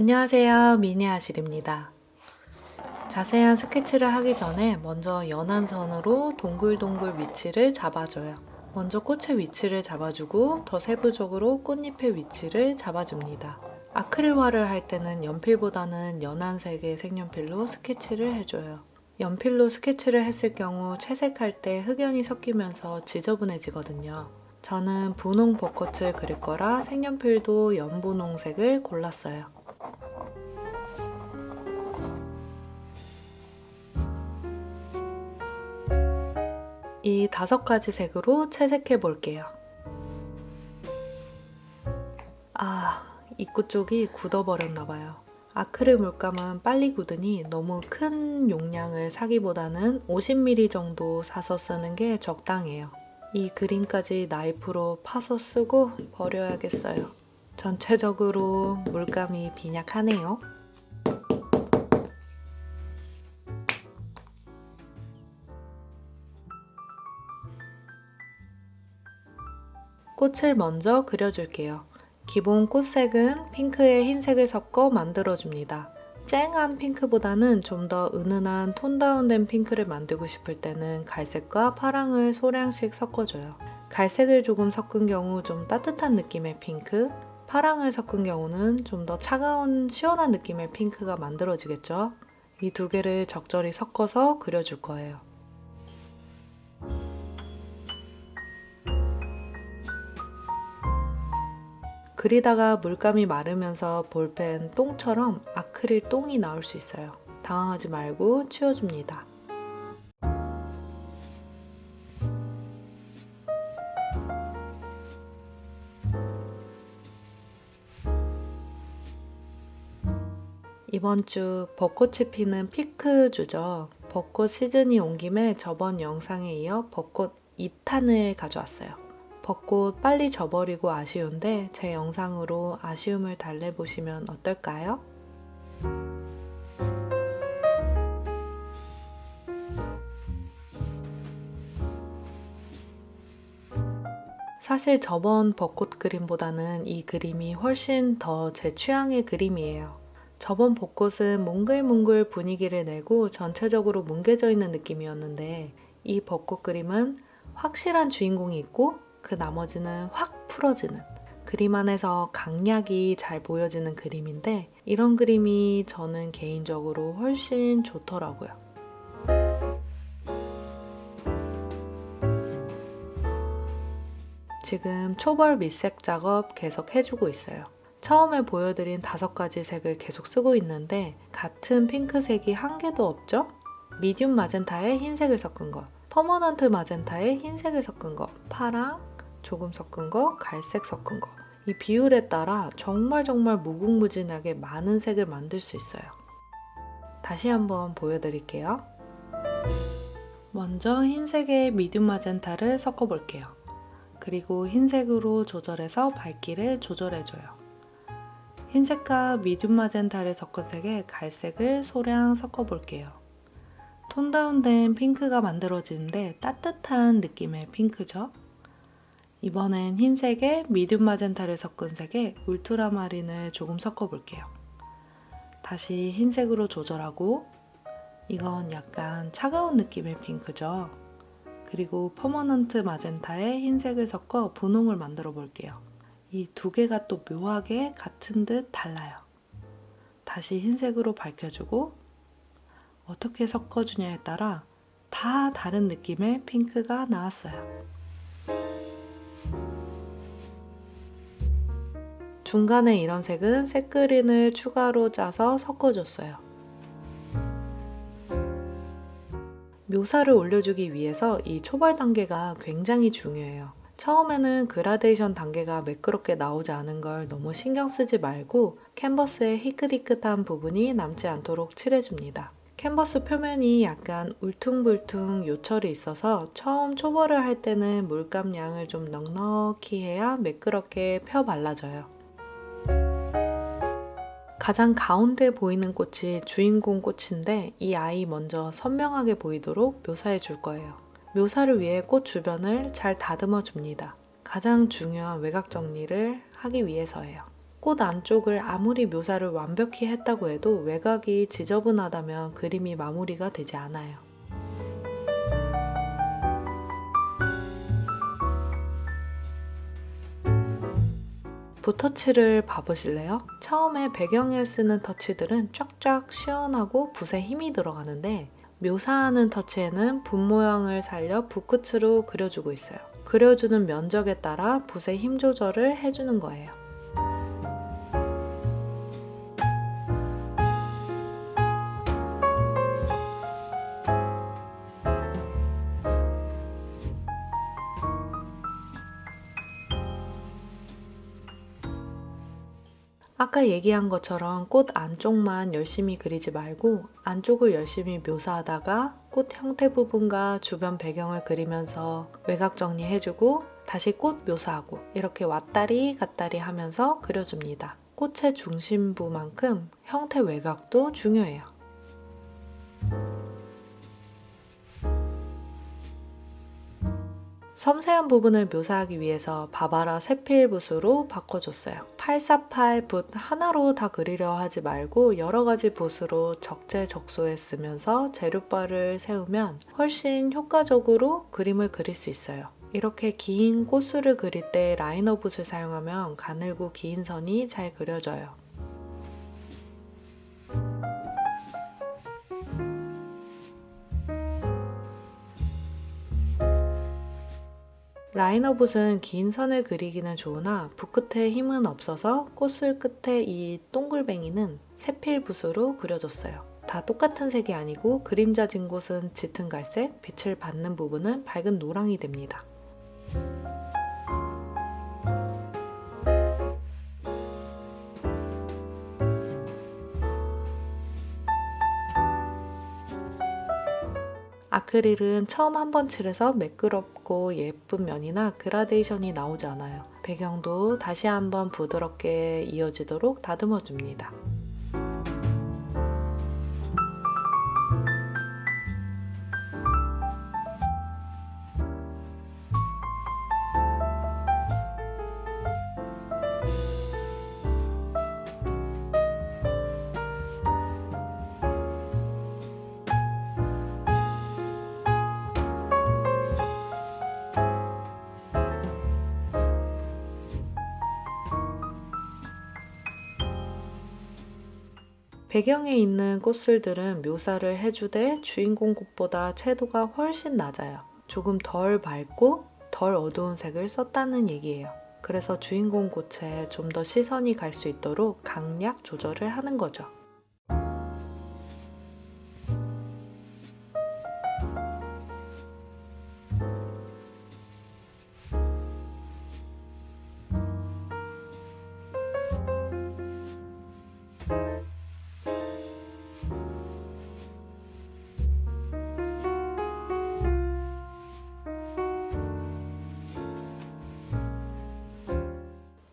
안녕하세요. 미니아실입니다. 자세한 스케치를 하기 전에 먼저 연한 선으로 동글동글 위치를 잡아줘요. 먼저 꽃의 위치를 잡아주고 더 세부적으로 꽃잎의 위치를 잡아줍니다. 아크릴화를 할 때는 연필보다는 연한 색의 색연필로 스케치를 해줘요. 연필로 스케치를 했을 경우 채색할 때 흑연이 섞이면서 지저분해지거든요. 저는 분홍 벚꽃을 그릴 거라 색연필도 연분홍색을 골랐어요. 이 5가지 색으로 채색해 볼게요. 입구 쪽이 굳어버렸나봐요. 아크릴 물감은 빨리 굳으니 너무 큰 용량을 사기보다는 50ml 정도 사서 쓰는 게 적당해요. 이 그림까지 나이프로 파서 쓰고 버려야겠어요. 전체적으로 물감이 빈약하네요. 꽃을 먼저 그려줄게요. 기본 꽃색은 핑크에 흰색을 섞어 만들어줍니다. 쨍한 핑크보다는 좀 더 은은한 톤 다운된 핑크를 만들고 싶을 때는 갈색과 파랑을 소량씩 섞어줘요. 갈색을 조금 섞은 경우 좀 따뜻한 느낌의 핑크, 파랑을 섞은 경우는 좀 더 차가운 시원한 느낌의 핑크가 만들어지겠죠? 이 두 개를 적절히 섞어서 그려줄 거예요. 그리다가 물감이 마르면서 볼펜 똥처럼 아크릴 똥이 나올 수 있어요. 당황하지 말고 치워줍니다. 이번 주 벚꽃이 피는 피크주죠. 벚꽃 시즌이 온 김에 저번 영상에 이어 벚꽃 2탄을 가져왔어요. 벚꽃 빨리 져버리고 아쉬운데 제 영상으로 아쉬움을 달래보시면 어떨까요? 사실 저번 벚꽃 그림보다는 이 그림이 훨씬 더 제 취향의 그림이에요. 저번 벚꽃은 몽글몽글 분위기를 내고 전체적으로 뭉개져 있는 느낌이었는데 이 벚꽃 그림은 확실한 주인공이 있고 그 나머지는 확 풀어지는 그림 안에서 강약이 잘 보여지는 그림인데 이런 그림이 저는 개인적으로 훨씬 좋더라고요. 지금 초벌 밑색 작업 계속 해주고 있어요. 처음에 보여드린 5가지 색을 계속 쓰고 있는데 같은 핑크색이 한 개도 없죠? 미디움 마젠타에 흰색을 섞은 거, 퍼머넌트 마젠타에 흰색을 섞은 거, 파랑, 조금 섞은 거, 갈색 섞은 거. 이 비율에 따라 정말 무궁무진하게 많은 색을 만들 수 있어요. 다시 한번 보여드릴게요. 먼저 흰색에 미디움 마젠타를 섞어 볼게요. 그리고 흰색으로 조절해서 밝기를 조절해줘요. 흰색과 미디움 마젠타를 섞은 색에 갈색을 소량 섞어 볼게요. 톤 다운된 핑크가 만들어지는데 따뜻한 느낌의 핑크죠. 이번엔 흰색에 미디움 마젠타를 섞은 색에 울트라마린을 조금 섞어 볼게요. 다시 흰색으로 조절하고 이건 약간 차가운 느낌의 핑크죠. 그리고 퍼머넌트 마젠타에 흰색을 섞어 분홍을 만들어 볼게요. 이 두 개가 또 묘하게 같은 듯 달라요. 다시 흰색으로 밝혀주고 어떻게 섞어주냐에 따라 다 다른 느낌의 핑크가 나왔어요. 중간에 이런 색은 색그린을 추가로 짜서 섞어줬어요. 묘사를 올려주기 위해서 이 초벌 단계가 굉장히 중요해요. 처음에는 그라데이션 단계가 매끄럽게 나오지 않은 걸 너무 신경 쓰지 말고 캔버스에 희끗희끗한 부분이 남지 않도록 칠해줍니다. 캔버스 표면이 약간 울퉁불퉁 요철이 있어서 처음 초벌을 할 때는 물감 양을 좀 넉넉히 해야 매끄럽게 펴 발라져요. 가장 가운데 보이는 꽃이 주인공 꽃인데 이 아이 먼저 선명하게 보이도록 묘사해 줄 거예요. 묘사를 위해 꽃 주변을 잘 다듬어 줍니다. 가장 중요한 외곽 정리를 하기 위해서예요. 꽃 안쪽을 아무리 묘사를 완벽히 했다고 해도 외곽이 지저분하다면 그림이 마무리가 되지 않아요. 붓터치를 봐보실래요? 처음에 배경에 쓰는 터치들은 쫙쫙 시원하고 붓에 힘이 들어가는데 묘사하는 터치에는 붓 모양을 살려 붓끝으로 그려주고 있어요. 그려주는 면적에 따라 붓의 힘 조절을 해주는 거예요. 아까 얘기한 것처럼 꽃 안쪽만 열심히 그리지 말고 안쪽을 열심히 묘사하다가 꽃 형태 부분과 주변 배경을 그리면서 외곽 정리해주고 다시 꽃 묘사하고 이렇게 왔다리 갔다리 하면서 그려줍니다. 꽃의 중심부만큼 형태 외곽도 중요해요. 섬세한 부분을 묘사하기 위해서 바바라 세필 붓으로 바꿔줬어요. 848 붓 하나로 다 그리려 하지 말고 여러 가지 붓으로 적재적소에 쓰면서 재료바를 세우면 훨씬 효과적으로 그림을 그릴 수 있어요. 이렇게 긴 꽃술을 그릴 때 라이너 붓을 사용하면 가늘고 긴 선이 잘 그려져요. 라이너 붓은 긴 선을 그리기는 좋으나 붓끝에 힘은 없어서 꽃술 끝에 이 동글뱅이는 세필 붓으로 그려줬어요. 다 똑같은 색이 아니고 그림자진 곳은 짙은 갈색, 빛을 받는 부분은 밝은 노랑이 됩니다. 아크릴은 처음 한 번 칠해서 매끄럽고 예쁜 면이나 그라데이션이 나오지 않아요. 배경도 다시 한번 부드럽게 이어지도록 다듬어 줍니다. 배경에 있는 꽃술들은 묘사를 해주되 주인공 꽃보다 채도가 훨씬 낮아요. 조금 덜 밝고 덜 어두운 색을 썼다는 얘기예요. 그래서 주인공 꽃에 좀 더 시선이 갈 수 있도록 강약 조절을 하는 거죠.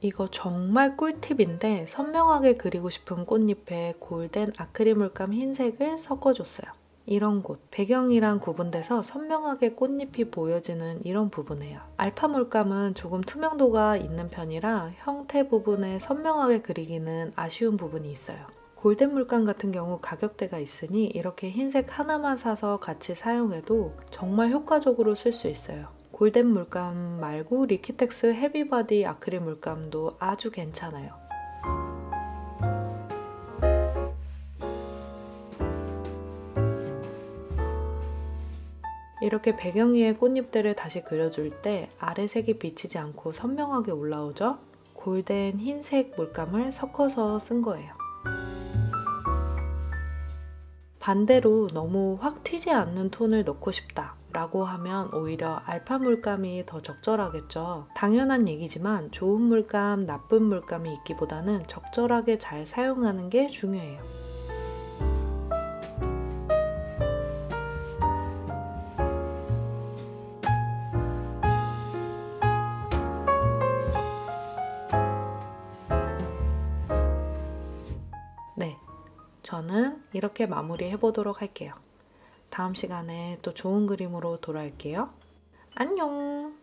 이거 정말 꿀팁인데 선명하게 그리고 싶은 꽃잎에 골덴 아크릴 물감 흰색을 섞어줬어요. 이런 곳, 배경이랑 구분돼서 선명하게 꽃잎이 보여지는 이런 부분이에요. 알파 물감은 조금 투명도가 있는 편이라 형태 부분에 선명하게 그리기는 아쉬운 부분이 있어요. 골덴 물감 같은 경우 가격대가 있으니 이렇게 흰색 하나만 사서 같이 사용해도 정말 효과적으로 쓸 수 있어요. 골덴 물감 말고 리키텍스 헤비바디 아크릴 물감도 아주 괜찮아요. 이렇게 배경 위에 꽃잎들을 다시 그려줄 때 아래 색이 비치지 않고 선명하게 올라오죠? 골덴 흰색 물감을 섞어서 쓴 거예요. 반대로 너무 확 튀지 않는 톤을 넣고 싶다 라고 하면 오히려 알파 물감이 더 적절하겠죠. 당연한 얘기지만 좋은 물감, 나쁜 물감이 있기보다는 적절하게 잘 사용하는 게 중요해요. 네, 저는 이렇게 마무리해 보도록 할게요. 다음 시간에 또 좋은 그림으로 돌아올게요. 안녕!